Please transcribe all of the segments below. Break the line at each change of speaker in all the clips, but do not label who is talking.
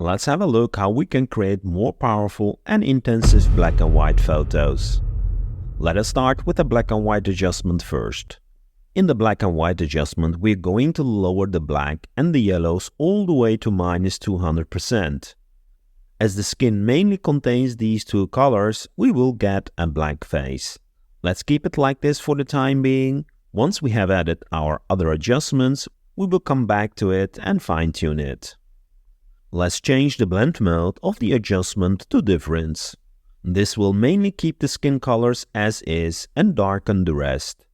Let's have a look how we can create more powerful and intensive black and white photos. Let us start with the black and white adjustment first. In the black and white adjustment, we're going to lower the black and the yellows all the way to -200%. As the skin mainly contains these two colors, we will get a black face. Let's keep it like this for the time being. Once we have added our other adjustments, we will come back to it and fine-tune it. Let's change the blend mode of the adjustment to difference. This will mainly keep the skin colors as is and darken the rest.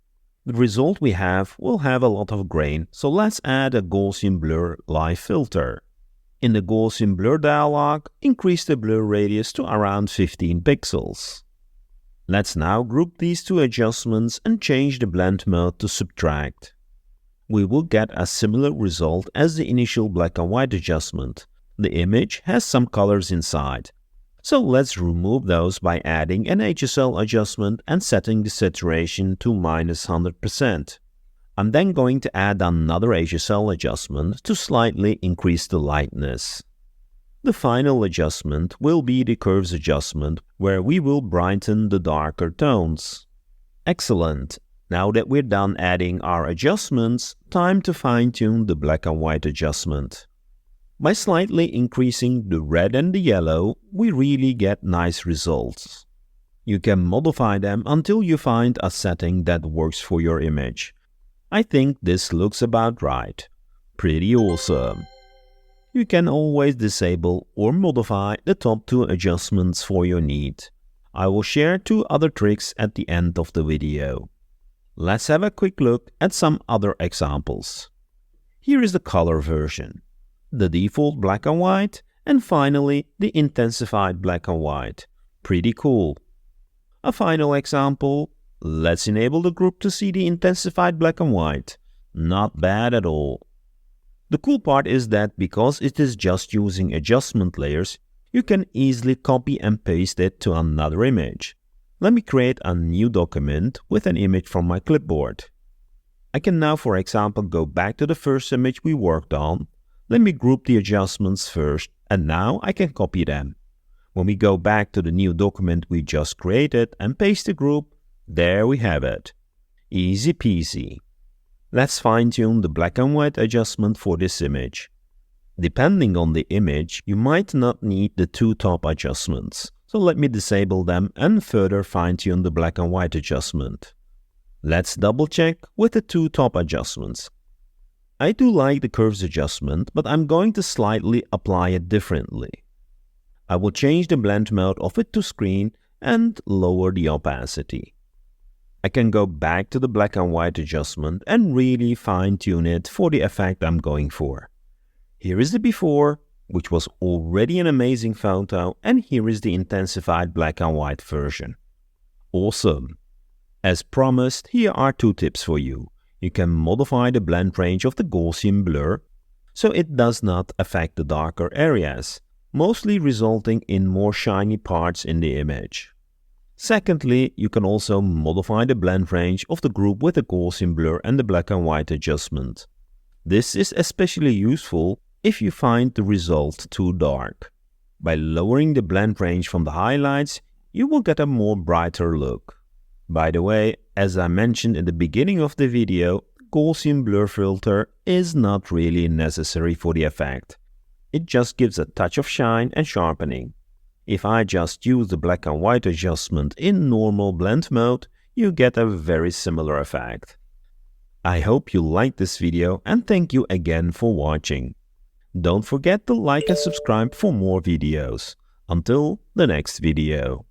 The result we will have a lot of grain, so let's add a Gaussian blur live filter. In the Gaussian blur dialog, increase the blur radius to around 15 pixels. Let's now group these two adjustments and change the blend mode to subtract. We will get a similar result as the initial black and white adjustment. The image has some colors inside. So let's remove those by adding an HSL adjustment and setting the saturation to -100%. I'm then going to add another HSL adjustment to slightly increase the lightness. The final adjustment will be the curves adjustment, where we will brighten the darker tones. Excellent! Now that we're done adding our adjustments, time to fine-tune the black and white adjustment. By slightly increasing the red and the yellow, we really get nice results. You can modify them until you find a setting that works for your image. I think this looks about right. Pretty awesome. You can always disable or modify the top two adjustments for your need. I will share two other tricks at the end of the video. Let's have a quick look at some other examples. Here is the color version, the default black and white, and finally the intensified black and white. Pretty cool. A final example. Let's enable the group to see the intensified black and white. Not bad at all. The cool part is that because it is just using adjustment layers, you can easily copy and paste it to another image. Let me create a new document with an image from my clipboard. I can now, for example, go back to the first image we worked on. Let me group the adjustments first, and now I can copy them. When we go back to the new document we just created and paste the group, there we have it. Easy peasy. Let's fine-tune the black and white adjustment for this image. Depending on the image, you might not need the two top adjustments. So let me disable them and further fine-tune the black and white adjustment. Let's double-check with the two top adjustments. I do like the curves adjustment, but I'm going to slightly apply it differently. I will change the blend mode of it to screen and lower the opacity. I can go back to the black and white adjustment and really fine-tune it for the effect I'm going for. Here is the before, which was already an amazing photo, and here is the intensified black and white version. Awesome! As promised, here are two tips for you. You can modify the blend range of the Gaussian blur so it does not affect the darker areas, mostly resulting in more shiny parts in the image. Secondly, you can also modify the blend range of the group with the Gaussian blur and the black and white adjustment. This is especially useful if you find the result too dark. By lowering the blend range from the highlights, you will get a more brighter look. By the way, as I mentioned in the beginning of the video, Gaussian blur filter is not really necessary for the effect. It just gives a touch of shine and sharpening. If I just use the black and white adjustment in normal blend mode, you get a very similar effect. I hope you liked this video and thank you again for watching. Don't forget to like and subscribe for more videos. Until the next video.